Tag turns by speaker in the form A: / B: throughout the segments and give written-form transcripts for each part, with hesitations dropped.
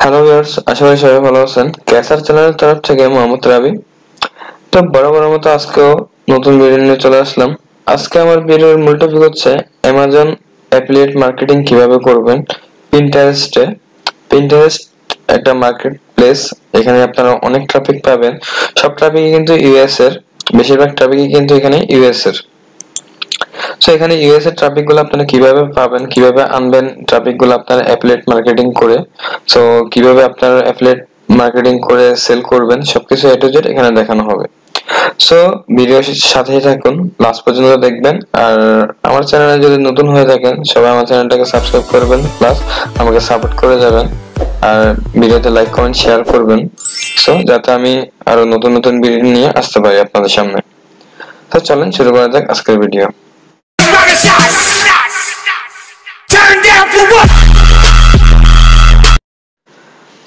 A: Hello viewers, আশা করি সবাই ভালো আছেন। ক্যাসার চ্যানেলের তরফ থেকে মোহাম্মদ রাবি। তো বরাবরের মতো আজকেও নতুন ভিডিও নিয়ে চলে আসলাম। আজকে আমার ভিডিওর মূল টপিক হচ্ছে অ্যামাজন অ্যাফিলিয়েট মার্কেটিং কিভাবে করবেন পিন্টারেস্টে। পিন্টারেস্ট একটা মার্কেট প্লেস, এখানে আপনারা অনেক ট্রাফিক পাবেন। সব ট্রাফিকই কিন্তু ইউএস এর, বেশিরভাগ ট্রাফিকই কিন্তু এখানে ইউএস এর। সো এখানে ইউএস এর ট্রাফিক গুলো আপনারা কিভাবে পাবেন, কিভাবে আনবেন ট্রাফিক গুলো আপনারা অ্যাফিলিয়েট মার্কেটিং করে, সো কিভাবে আপনারা অ্যাফিলিয়েট মার্কেটিং করে সেল করবেন, সবকিছু এ টু জেড এখানে দেখানো হবে। সো ভিডিওর সাথেই থাকুন, লাস্ট পর্যন্ত দেখবেন। আর আমার চ্যানেলে যদি নতুন হয়ে থাকেন সবাই আমার চ্যানেলটাকে সাবস্ক্রাইব করবেন, প্লাস আমাকে সাপোর্ট করে যাবেন। আর ভিডিওতে লাইক কমেন্ট শেয়ার করবেন, সো যাতে আমি আরো নতুন নতুন ভিডিও নিয়ে আসতে পারি আপনাদের সামনে। তো চলেন শুরু করা যাক আজকের ভিডিও।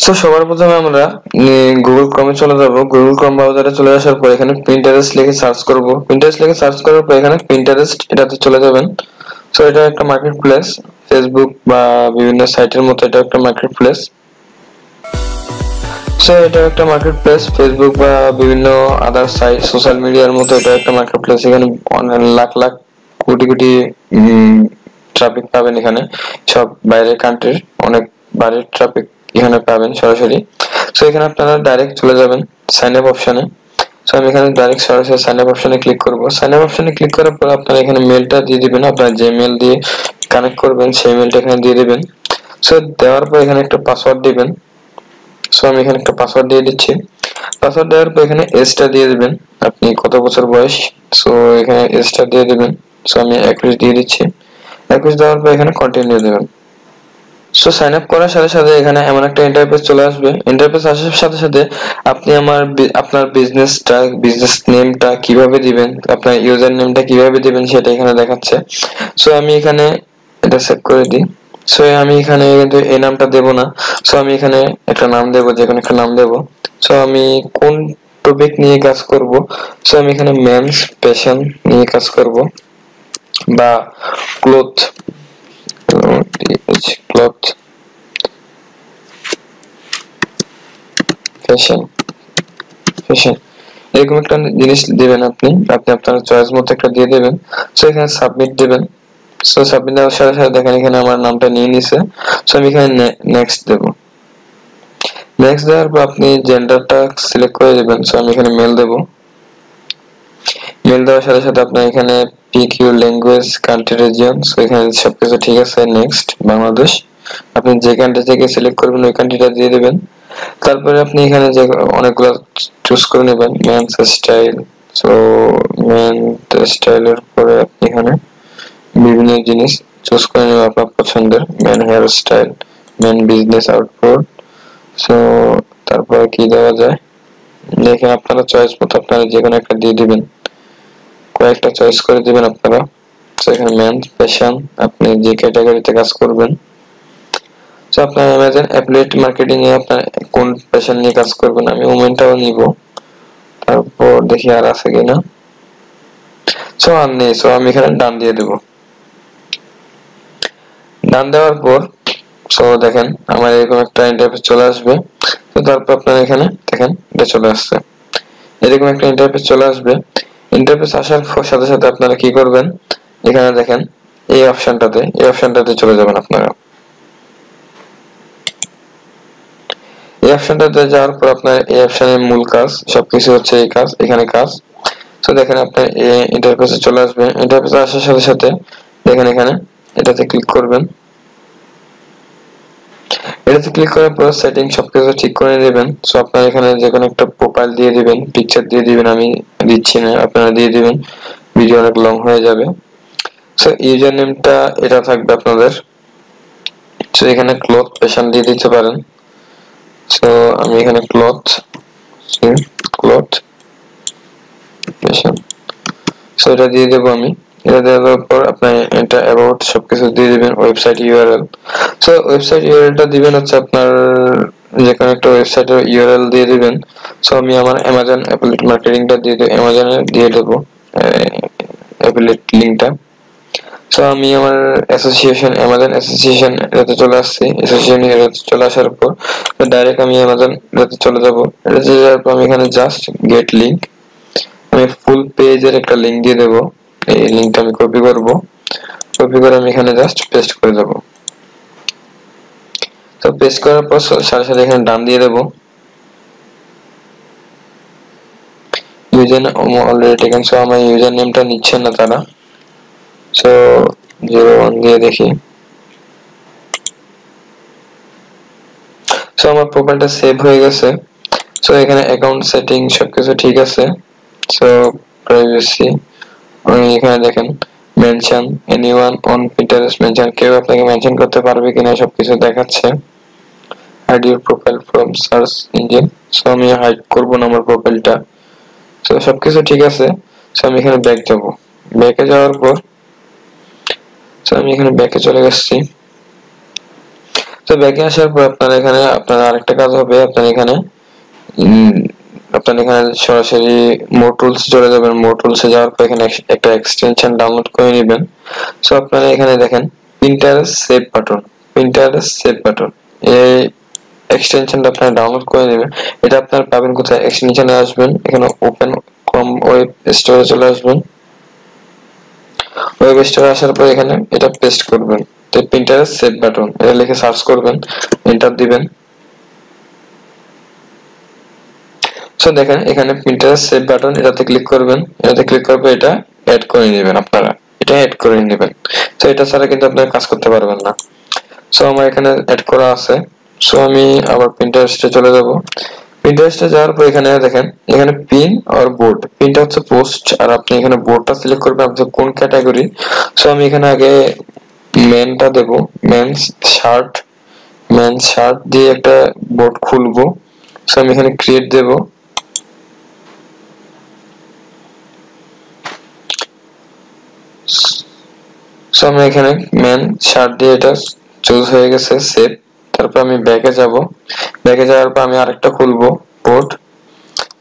A: সো সবার প্রথমে আমরা গুগল ক্রমে চলে যাব। গুগল ক্রোম ব্রাউজারে চলে আসার পর এখানে পিন্টারেস্ট লিখে সার্চ করব। পিন্টারেস্ট লিখে সার্চ করার পর এখানে পিন্টারেস্ট এটাতে চলে যাবেন। সো এটা একটা মার্কেট প্লেস, ফেসবুক বা বিভিন্ন সাইটের মতো এটা একটা মার্কেট প্লেস। সো এটা একটা মার্কেট প্লেস, ফেসবুক বা বিভিন্ন আদার সাইট সোশ্যাল মিডিয়ার মতো এটা একটা মার্কেট প্লেস। এখানে অনেক লাখ লাখ কোটি কোটি ট্রাফিক পাবেন। এখানে সব বাইরের কান্ট্রির অনেক বাইরের ট্রাফিক এখানে পাবেন সরাসরি। সো এখানে আপনারা ডাইরেক্ট চলে যাবেন সাইন আপ অপশনে। সো আমি এখানে ডাইরেক্ট সরাসরি সাইন আপ অপশনে ক্লিক করব। সাইন আপ অপশনে ক্লিক করার পর আপনারা এখানে মেলটা দিয়ে দিবেন, আপনারা যে মেল দিয়ে কানেক্ট করবেন সেই মেলটা এখানে দিয়ে দিবেন। সো দেওয়ার পর এখানে একটা পাসওয়ার্ড দিবেন। সো আমি এখানে একটা পাসওয়ার্ড দিয়ে দিচ্ছি। পাসওয়ার্ড দেওয়ার পর এখানে এজটা দিয়ে দিবেন, আপনি কত বছর বয়স। সো এখানে এজটা দিয়ে দিবেন। সো আমি 21 দিয়ে দিচ্ছি। 21 দেওয়ার পর এখানে কন্টিনিউ দিবেন। সো সাইন আপ করার সাথে সাথে এখানে এমন একটা ইন্টারফেস চলে আসবে। ইন্টারফেস আসার সাথে সাথে আপনি আপনার বিজনেস নেমটা কিভাবে দিবেন, আপনার ইউজার নেমটা কিভাবে দিবেন সেটা এখানে দেখাচ্ছে। সো আমি এখানে এটা সেভ করে দিই। সো আমি এখানে কিন্তু এই নামটা দেব না। সো আমি এখানে একটা নাম দেব, যে কোনো একটা নাম দেব। সো আমি কোন টপিক নিয়ে কাজ করব, সো আমি এখানে মেন্স ফ্যাশন নিয়ে কাজ করব, বা ক্লথ ক্লথ ফ্যাশন ফ্যাশন এরকম একটা জিনিস দিবেন। আপনি আপনার চয়েস মতো একটা দিয়ে দেবেন। সো এখানে সাবমিট দিবেন। সো সাবমিট দেওয়ার সাথে সাথে দেখেন এখানে আমার নামটা নিয়ে নিছে। সো আমি এখানে নেক্সট দেব। নেক্সট দেওয়ার পর আপনি জেন্ডারটা সিলেক্ট করে দিবেন। সো আমি এখানে মেল দেব। মেল দেওয়ার সাথে সাথে আপনার এখানে pick your language country region. So এখানে সবকিছু ঠিক আছে। নেক্সট বাংলাদেশ, আপনি যে কান্ট্রি থেকে সিলেক্ট করবেন ওই কান্ট্রিটা দিয়ে দিবেন। তারপরে আপনি এখানে যে অনেকগুলো চুজ করে নেবেন মেন্স স্টাইল। সো মেন স্টাইলের পরে আপনি এখানে বিভিন্ন জিনিস চুজ করে নেবেন আপনার পছন্দের। Men hair style, men business output. So তারপরে কি দেওয়া যায় দেখেন, আপনারা চয়েস মতো আপনারা যে কোনো একটা দিয়ে দিবেন। কয়েকটা চয়েস করে দিবেন আপনারা। সো এখানে মেন ফ্যাশন, আপনি যে ক্যাটাগরিতে কাজ করবেন। সো আপনার অ্যামাজন অ্যাফিলিয়েট মার্কেটিং এ আপনার কোন ফ্যাশন নিয়ে কাজ করবেন, আমি ওমেনটাও নিব। তারপর দেখি আর আছে কিনা। সো আর নেই। সো আমি এখানে ডান দিয়ে দেব। ডান দেওয়ার পর সো দেখেন আমার এরকম একটা ইন্টারফেস চলে আসবে। তো তারপর আপনারা এখানে দেখেন এটা চলে আসছে, এরকম একটা ইন্টারফেস চলে আসবে। ইন্টারফেস আসার সাথে সাথে আপনারা কি করবেন, এখানে দেখেন এই অপশনটাতে চলে যাবেন আপনারা। এই অপশনটাতে যাওয়ার পর আপনার এই অপশনের মূল কাজ সবকিছু হচ্ছে এই কাজ, এখানে কাজ। তো দেখেন আপনার এই ইন্টারফেসে চলে আসবে। ইন্টারফেসে আসার সাথে সাথে দেখেন এখানে এটাতে ক্লিক করবেন। এটাতে ক্লিক করার পর সেটিং সবকিছু ঠিক করে নেবেন। সো আপনারা এখানে যে কোনো একটা প্রোফাইল দিয়ে দিবেন, পিকচার দিয়ে দিবেন, আমি দিচ্ছি না, আপনারা দিয়ে দিবেন, ভিডিও অনেক লং হয়ে যাবে। সো ইউজার নেমটা এটা থাকবে আপনাদের। সো এখানে ক্লথ ফ্যাশন দিয়ে দিতে পারেন। সো আমি এখানে ক্লথ ফ্যাশন সো এটা দিয়ে দেবো আমি। এটা দেওয়ার পর আপনি এটা অ্যাবাউট সবকিছু দিয়ে দিবেন। ওয়েবসাইট ইউআরএল, সো ওয়েবসাইট ইউআরএলটা দিবেন হচ্ছে আপনার যে কোনো একটা ওয়েবসাইটের ইউআরএল দিয়ে দিবেন। সো আমি আমার অ্যামাজন অ্যাফিলিয়েট মার্কেটিংটা দিয়ে দেবো, অ্যামাজনে দিয়ে দেবো অ্যাফিলিয়েট লিংকটা। সো আমি আমার অ্যাসোসিয়েশন অ্যামাজন অ্যাসোসিয়েশন এটাতে চলে আসছি। অ্যাসোসিয়েশন এটাতে চলে আসার পর ডাইরেক্ট আমি অ্যামাজন এটাতে চলে যাব। এটাতে যাওয়ার পর আমি এখানে জাস্ট গেট লিংক, আমি ফুল পেজের একটা লিংক দিয়ে দেব। এই লিংকটা আমি কপি করব, কপি করে আমি এখানে জাস্ট পেস্ট করে দেব। তো পেস্ট করার পর সাথে সাথে এখানে ডান দিয়ে দেব। ইউজার অলরেডি টেকেন, সো আমার ইউজার নেমটা নিচ্ছে না তারা। সো 01 দিয়ে দেখি। সো আমার প্রোফাইলটা সেভ হয়ে গেছে। সো এখানে অ্যাকাউন্ট সেটিং সবকিছু ঠিক আছে। সো প্রাইভেসি, আমি এখানে দেখেন mention anyone on Pinterest, mention কেউ আপনাকে মেনশন করতে পারবে কিনা সবকিছু দেখাচ্ছে। Hide your profile from search engine, so আমি হাইড করব না আমার প্রোফাইলটা। সো সবকিছু ঠিক আছে। সো আমি এখানে ব্যাক যাব। ব্যাকে যাওয়ার পর সো আমি এখানে ব্যাকে চলে গেছি। তো ব্যাকে আসার পর আপনার এখানে আপনার আরেকটা কাজ হবে, আপনার এখানে সরাসরি মোর টুলস চলে যাবেন। মোর টুলসে যাওয়ার পর এখানে একটা এক্সটেনশন ডাউনলোড করে নেবেন। সো আপনারা এখানে দেখেন Pinterest save button, Pinterest save button, এই এক্সটেনশনটা আপনারা ডাউনলোড করে নেবেন। এটা আপনারা পাবেন কোথায়? এক্সটেনশনে আসবেন, এখানে ওপেন ক্রোম ওয়েব স্টোরে চলে আসবেন। ওয়েব স্টোরে আসার পর এখানে এটা পেস্ট করবেন। তো পিন্টারেস্ট সেভ বাটন এটা লিখে সার্চ করবেন, এন্টার দিবেন। সো দেখেন এখানে পিন্টারেস্ট সেভ বাটন, এটাতে ক্লিক করবেন। এটাতে ক্লিক করবে এটা অ্যাড করে নেবেন, আপনারা এটা অ্যাড করে নেবেন। সো এটা ছাড়া কিন্তু আপনারা কাজ করতে পারবেন না। সো আমার এখানে অ্যাড করা আছে। সো আমি আবার পিন্টারেস্টে চলে যাব। পিন্টারেস্টে যাওয়ার পর এখানে দেখেন এখানে পিন আর বোর্ড, পিনটা হচ্ছে পোস্ট আর আপনি এখানে বোর্ডটা সিলেক্ট করবেন আপনি কোন ক্যাটাগরি। সো আমি এখানে আগে মেনটা দেব, মেন্স শার্ট, মেন্স শার্ট দিয়ে একটা বোর্ড খুলবো। সো আমি এখানে ক্রিয়েট দেব। সো আমি এখানে মেন শার্ট দিয়ে এটা চুজ হয়ে গেছে, সেভ। তারপর আমি ব্যাকে যাব। ব্যাকে যাওয়ার পর আমি আরেকটা খুলবো বোর্ড,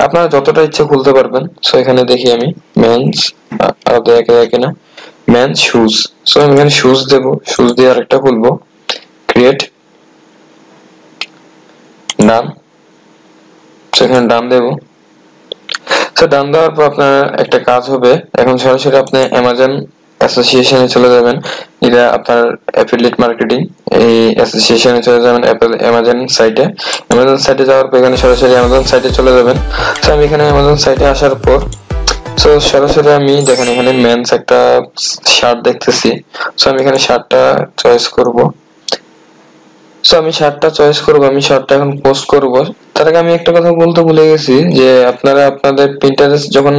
A: আপনারা যতটা ইচ্ছে খুলতে পারবেন। সো এখানে দেখি আমি মেন্স আর দেখে দেখে না মেন্স শুজ। সো আমি এখানে শুজ দেব, শুজ দিয়ে আরেকটা খুলবো, ক্রিয়েট, ডান। সো এখানে ডান দেব। সো ডান দেওয়ার পর আপনার একটা কাজ হবে, এখন সরাসরি আপনি অ্যামাজন অ্যাসোসিয়েশনে চলে যাবেন। এটা আপনার অ্যাফিলিয়েট মার্কেটিং, এই অ্যাসোসিয়েশনে চলে যাবেন অ্যামাজন সাইটে। অ্যামাজন সাইটে যাওয়ার পর এখানে সরাসরি অ্যামাজন সাইটে চলে যাবেন। তো আমি এখানে অ্যামাজন সাইটে আসার পর সো সরাসরি আমি দেখেন এখানে মেন্স একটা শার্ট দেখতেছি। সো আমি এখানে শার্টটা চয়েস করব। সো আমি শার্টটা চয়েস করব, আমি শার্টটা এখন পোস্ট করব। তার আগে আমি একটা কথা বলতে ভুলে গেছি যে আপনারা আপনাদের পিন্টারেস্ট যখন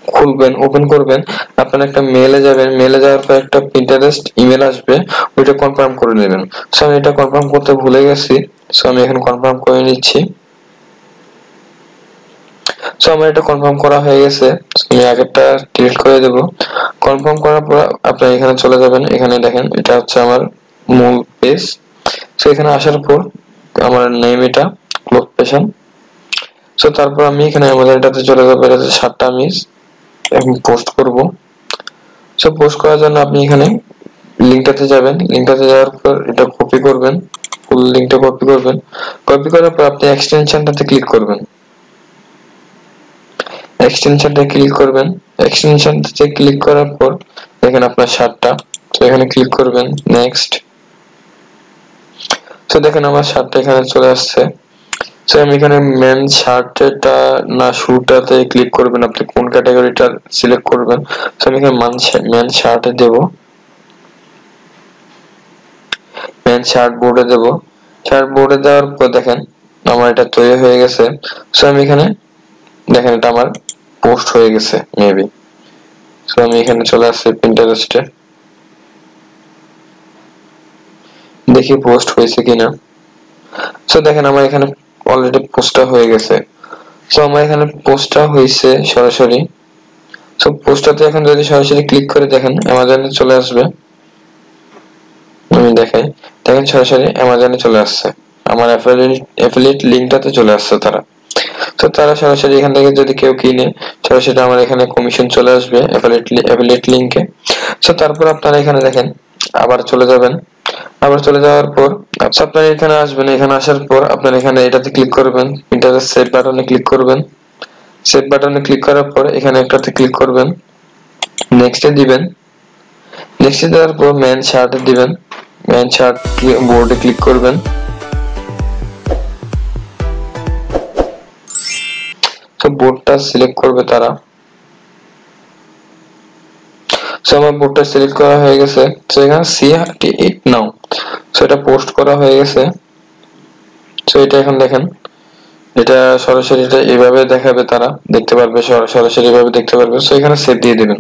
A: খুলবেন, ওপেন করবেন, আপনারা একটা মেলে যাবেন। মেলে যাওয়ার পর একটা পিন্টারেস্ট ইমেল আসবে, ওইটা কনফার্ম করে নেবেন। সো আমি এটা কনফার্ম করতে ভুলে গেছি। সো আমি এখন কনফার্ম করে নিচ্ছি। সো আমার এটা কনফার্ম করা হয়ে গেছে। আমি আগেরটা ডিলিট করে দেব। কনফার্ম করার পর আপনারা এখানে চলে যাবেন। এখানে দেখেন এটা হচ্ছে আমার মূল পেজ। সো এখানে আসার পর আমার নেম এটা লোকেশন। সো তারপর আমি এখানে আমাদের এটাতে চলে যাবো। এটাতে 7টা আমি এখন পোস্ট করব। সো পোস্ট করার জন্য আপনি এখানে লিংকটাতে যাবেন। লিংকটাতে যাওয়ার পর এটা কপি করবেন, ফুল লিংকটা কপি করবেন। কপি করার পর আপনি এক্সটেনশনটাতে ক্লিক করবেন। এক্সটেনশনটা ক্লিক করবেন। এক্সটেনশনটাতে ক্লিক করার পর দেখেন আপনার শার্টটা, তো এখানে ক্লিক করবেন, নেক্সট। তো দেখেন আমার শার্টটা এখানে চলে আসছে। সো আমি এখানে মেন শার্টটা না শুটাতে ক্লিক করবেন, আপনি কোন ক্যাটাগরিটা সিলেক্ট করবেন। সো আমি এখানে মেন শার্টে দেব, মেন শার্ট বোর্ডে দেব। শার্ট বোর্ডে দেওয়ার পর দেখেন আমার এটা তৈরি হয়ে গেছে। সো আমি এখানে দেখেন এটা আমার পোস্ট হয়ে গেছে মেবি। সো আমি এখানে চলে আসছি পিন্টারেস্টে, দেখি পোস্ট হয়েছে কিনা। সো দেখেন আমার এখানে অলরেডি পোস্টটা হয়ে গেছে। সো আমার এখানে পোস্টটা হয়েছে সরাসরি। সো পোস্টটাতে এখন যদি সরাসরি ক্লিক করে দেখেন অ্যামাজনে চলে আসবে। আমি দেখাই, দেখেন সরাসরি অ্যামাজনে চলে আসছে, আমার অ্যাফিলিয়েট লিংকটাতে চলে আসছে তারা। তো তারা সরাসরি এখান থেকে যদি কেউ কিনে সরাসরি আমার এখানে কমিশন চলে আসবে অ্যাফিলিয়েট লিংকে। সো তারপর আপনারা এখানে দেখেন আবার চলে যাবেন। আবার চলে যাওয়ার পর আপনারা এখানে আসবেন। এখানে আসার পর আপনারা এখানে এটাতে ক্লিক করবেন, পিন্টারেস্ট সেভ বাটনে ক্লিক করবেন। সেভ বাটনে ক্লিক করার পর এখানে একটাতে ক্লিক করবেন, নেক্সটে দিবেন। নেক্সটে দেওয়ার পর মেন শার্টে দিবেন, মেন শার্ট বোর্ডে ক্লিক করবেন। তো বোর্ডটা সিলেক্ট করবে তারা। সো আমার বোর্ডটা সিলেক্ট করা হয়ে গেছে। সো এখানে ইট নাও, সো এটা পোস্ট করা হয়ে গেছে। সো এটা এখন দেখেন, এটা সরাসরি এটা এইভাবে দেখাবে, তারা দেখতে পারবে, সরাসরি এইভাবে দেখতে পারবে। সো এখানে সেভ দিয়ে দিবেন।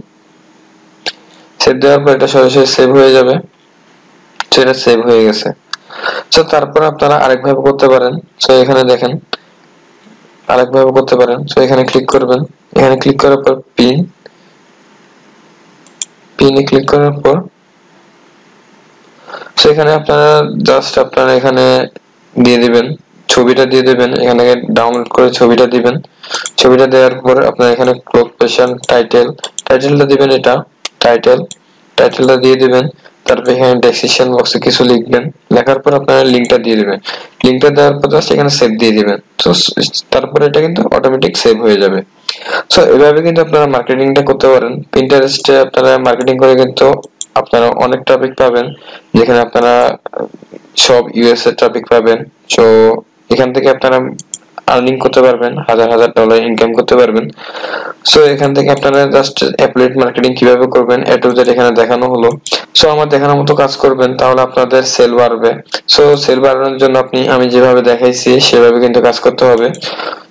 A: সেভ দেওয়ার পর এটা সরাসরি সেভ হয়ে যাবে। সো এটা সেভ হয়ে গেছে। সো তারপর আপনারা আরেকভাবে করতে পারেন। সো এখানে দেখেন আরেকভাবে করতে পারেন। সো এখানে ক্লিক করবেন। এখানে ক্লিক করার পর পিনে ক্লিক করার পর সো এখানে আপনারা জাস্ট আপনারা এখানে দিয়ে দিবেন, ছবিটা দিয়ে দিবেন। এখানে ডাউনলোড করে ছবিটা দিবেন। ছবিটা দেওয়ার পর আপনারা এখানে লোকেশন, টাইটেলটা দিবেন, এটা টাইটেলটা দিয়ে দিবেন। তারপর এখানে ডেসক্রিপশন বক্সে কিছু লিখবেন, লেখার পর আপনারা লিংকটা দিয়ে দিবেন। লিংকটা দেওয়ার পর জাস্ট এখানে সেভ দিয়ে দিবেন। তো তারপর এটা কিন্তু অটোমেটিক সেভ হয়ে যাবে। সো এভাবে কিন্তু আপনারা মার্কেটিংটা করতে পারেন। পিন্টারেস্টে আপনারা মার্কেটিং করে কিন্তু আপনারা অনেক ট্রাফিক পাবেন, যেখানে আপনারা সব ইউএস এর ট্রাফিক পাবেন। সো এখান থেকে আপনারা আর্নিং করতে পারবেন, হাজার হাজার ডলার ইনকাম করতে পারবেন। সো এখান থেকে আপনারা জাস্ট অ্যাফিলিয়েট মার্কেটিং কিভাবে করবেন এ টু জেড এখানে দেখানো হলো। সো আমার দেখানোর মতো কাজ করবেন, তাহলে আপনাদের সেল বাড়বে। সো সেল বাড়ানোর জন্য আমি যেভাবে দেখাইছি সেভাবে কিন্তু কাজ করতে হবে।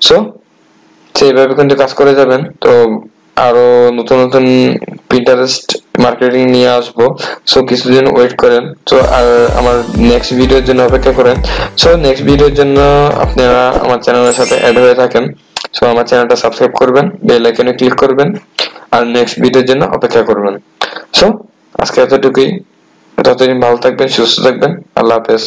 A: সো সেইভাবে কিন্তু কাজ করে যাবেন। তো আরো নতুন নতুন পিন্টারেস্ট মার্কেটিং নিয়ে আসবো। সো কিছুদিন ওয়েট করেন। তো আর আমার নেক্সট ভিডিওর জন্য অপেক্ষা করেন। সো নেক্সট ভিডিওর জন্য আপনারা আমার চ্যানেলের সাথে অ্যাড হয়ে থাকেন। সো আমার চ্যানেলটা সাবস্ক্রাইব করবেন, বেল আইকনে ক্লিক করবেন, আর নেক্সট ভিডিওর জন্য অপেক্ষা করবেন। সো আজকে এতটুকুই। ততদিন ভালো থাকবেন, সুস্থ থাকবেন। আল্লাহ হাফেজ।